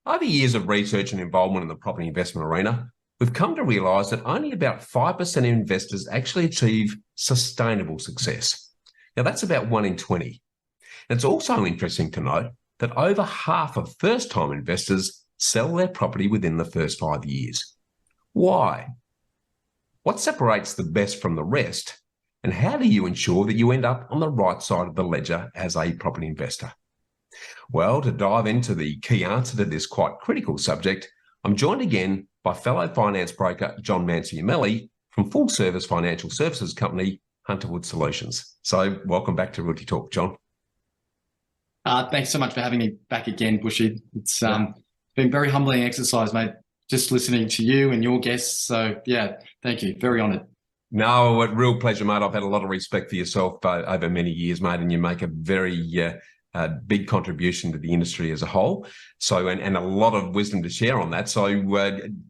Over years of research and involvement in the property investment arena, we've come to realise that only about 5% of investors actually achieve sustainable success. Now, that's about 1 in 20. And it's also interesting to note that over half of first-time investors sell their property within the first 5 years. Why? What separates the best from the rest? And how do you ensure that you end up on the right side of the ledger as a property investor? Well, to dive into the key answer to this quite critical subject, I'm joined again by fellow finance broker John Manciamelli from full-service financial services company Hunterwood Solutions. So welcome back to Realty Talk, John. Thanks so much for having me back again, Bushy. It's been a very humbling exercise, mate, just listening to you and your guests. So, yeah, thank you. Very honoured. No, a real pleasure, mate. I've had a lot of respect for yourself over many years, mate, and you make a very big contribution to the industry as a whole. So, and a lot of wisdom to share on that. So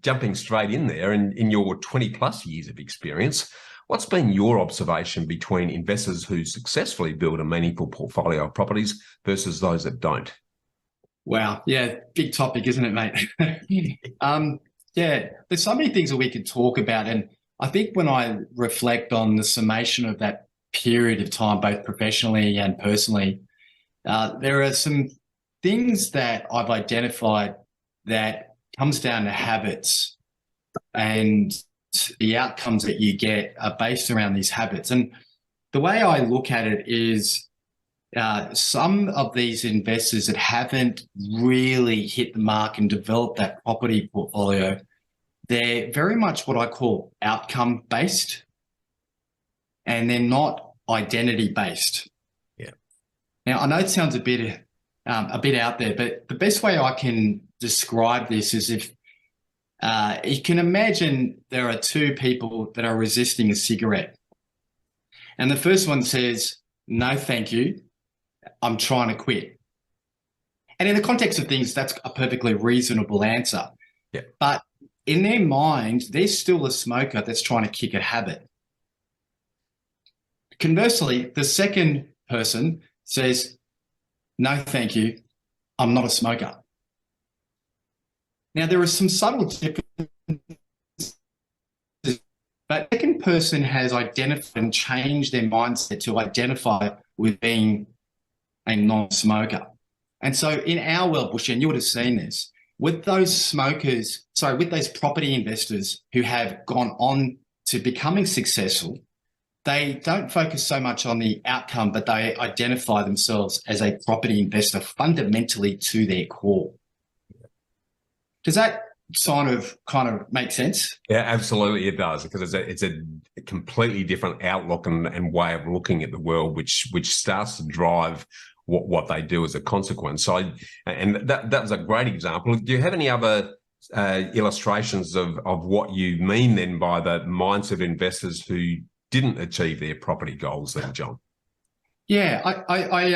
jumping straight in there, in your 20 plus years of experience, what's been your observation between investors who successfully build a meaningful portfolio of properties versus those that don't? Wow. Yeah, big topic, isn't it, mate? Yeah, there's so many things that we could talk about. And I think when I reflect on the summation of that period of time, both professionally and personally, there are some things that I've identified that comes down to habits, and the outcomes that you get are based around these habits. And the way I look at it is some of these investors that haven't really hit the mark and developed that property portfolio, they're very much what I call outcome based, and they're not identity based. Now, I know it sounds a bit out there, but the best way I can describe this is if you can imagine there are two people that are resisting a cigarette. And the first one says, "No, thank you. I'm trying to quit." And in the context of things, that's a perfectly reasonable answer. Yeah. But in their mind, they're still a smoker that's trying to kick a habit. Conversely, the second person says, "No, thank you. I'm not a smoker." Now, there are some subtle differences, but the second person has identified and changed their mindset to identify with being a non-smoker. And so in our world, Bushy, and you would have seen this, with those with those property investors who have gone on to becoming successful, they don't focus so much on the outcome, but they identify themselves as a property investor fundamentally to their core. Does that kind of make sense? Yeah, absolutely it does, because it's a completely different outlook and way of looking at the world, which starts to drive what they do as a consequence. So, and that was a great example. Do you have any other illustrations of what you mean then by the mindset of investors who didn't achieve their property goals then, John? Yeah, I've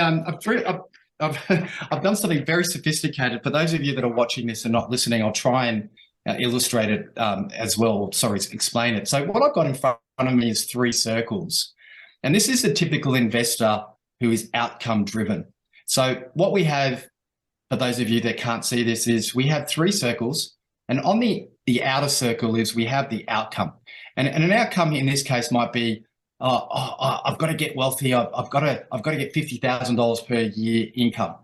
done something very sophisticated. For those of you that are watching this and not listening, I'll try and illustrate it as well. Sorry, explain it. So what I've got in front of me is 3 circles. And this is a typical investor who is outcome driven. So what we have, for those of you that can't see this, is we have 3 circles. And on the outer circle is we have the outcome. And an outcome in this case might be, I've got to get wealthy. I've got to get $50,000 per year income.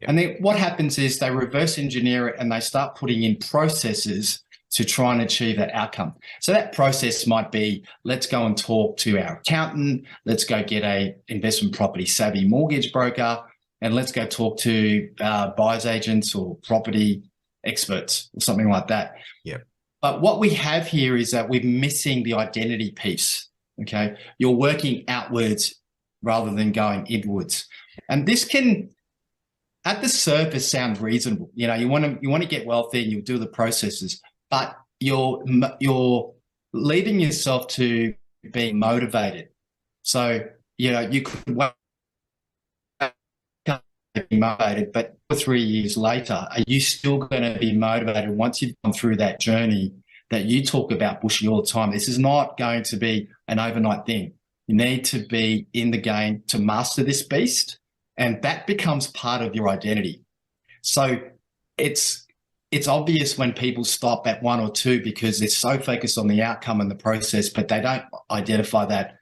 Yep. And then what happens is they reverse engineer it and they start putting in processes to try and achieve that outcome. So that process might be, let's go and talk to our accountant. Let's go get a investment property savvy mortgage broker, and let's go talk to buyer's agents or property experts or something like that. Yeah. But what we have here is that we're missing the identity piece. Okay, you're working outwards rather than going inwards, and this can, at the surface, sound reasonable. You know, you want to get wealthy and you do the processes, but you're leaving yourself to being motivated. So you know you could be motivated, but 2 or 3 years later, are you still going to be motivated once you've gone through that journey that you talk about, Bushy, all the time? This is not going to be an overnight thing. You need to be in the game to master this beast, and that becomes part of your identity. So it's it's obvious when people stop at one or two because they're so focused on the outcome and the process, but they don't identify that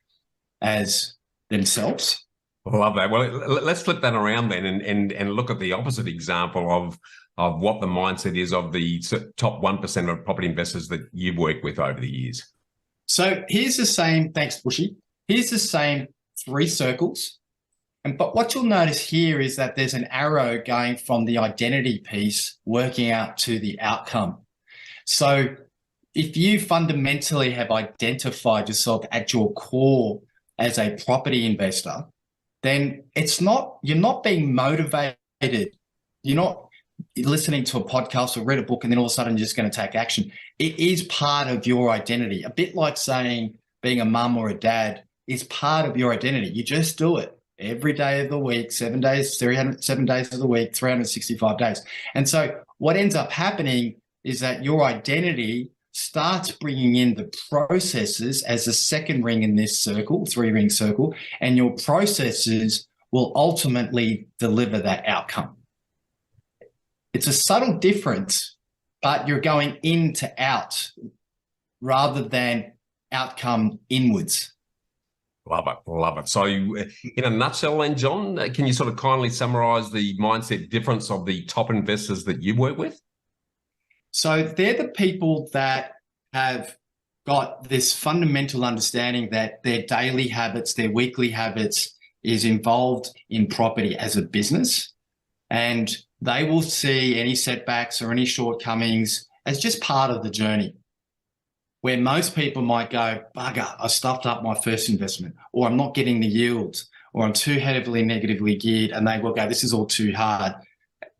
as themselves. I love that. Well, let's flip that around then and look at the opposite example of what the mindset is of the top 1% of property investors that you've worked with over the years. So here's the same, thanks, Bushy. Here's the same 3 circles. But what you'll notice here is that there's an arrow going from the identity piece working out to the outcome. So if you fundamentally have identified yourself at your core as a property investor, then you're not being motivated. You're not listening to a podcast or read a book and then all of a sudden you're just going to take action. It is part of your identity. A bit like saying being a mum or a dad is part of your identity. You just do it every day of the week, 7 days, 307 days of the week, 365 days. And so what ends up happening is that your identity starts bringing in the processes as a second ring in this circle, 3-ring circle, and your processes will ultimately deliver that outcome. It's a subtle difference, but you're going in to out rather than outcome inwards. Love it. Love it. So in a nutshell then, John, can you sort of kindly summarize the mindset difference of the top investors that you work with? So they're the people that have got this fundamental understanding that their daily habits, their weekly habits is involved in property as a business. And they will see any setbacks or any shortcomings as just part of the journey. Where most people might go, bugger, I stuffed up my first investment, or I'm not getting the yields, or I'm too heavily negatively geared, and they will go, this is all too hard.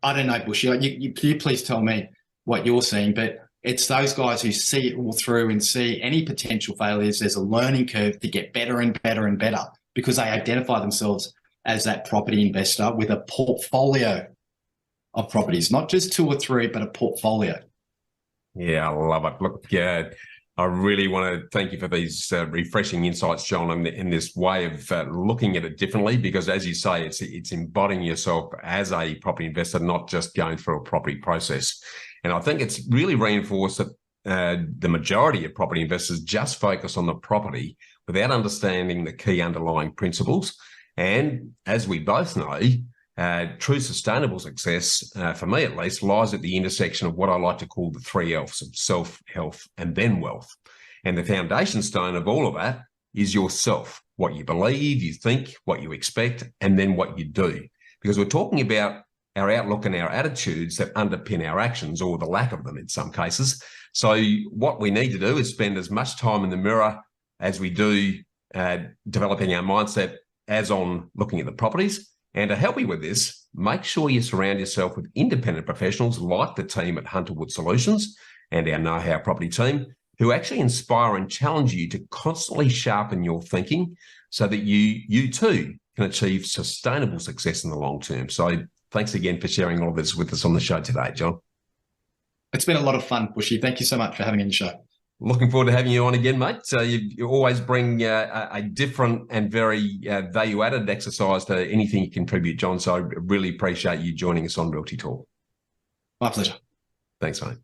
I don't know, Bushy, you please tell me what you're seeing, but it's those guys who see it all through and see any potential failures. There's a learning curve to get better and better and better because they identify themselves as that property investor with a portfolio of properties, not just 2 or 3, but a portfolio. Yeah, I love it. Look, yeah, I really want to thank you for these refreshing insights, John, in this way of looking at it differently, because as you say, it's embodying yourself as a property investor, not just going through a property process. And I think it's really reinforced that the majority of property investors just focus on the property without understanding the key underlying principles. And as we both know, true sustainable success, for me at least, lies at the intersection of what I like to call the 3 L's of self, health, and then wealth. And the foundation stone of all of that is yourself, what you believe, you think, what you expect, and then what you do. Because we're talking about our outlook and our attitudes that underpin our actions, or the lack of them in some cases. So what we need to do is spend as much time in the mirror as we do developing our mindset as on looking at the properties. And to help you with this, make sure you surround yourself with independent professionals like the team at Hunterwood Solutions and our Know How Property team, who actually inspire and challenge you to constantly sharpen your thinking so that you too can achieve sustainable success in the long term. So thanks again for sharing all of this with us on the show today, John. It's been a lot of fun, Bushy. Thank you so much for having me on the show. Looking forward to having you on again, mate. So you always bring a different and very value-added exercise to anything you contribute, John. So I really appreciate you joining us on Realty Talk. My pleasure. Thanks, mate.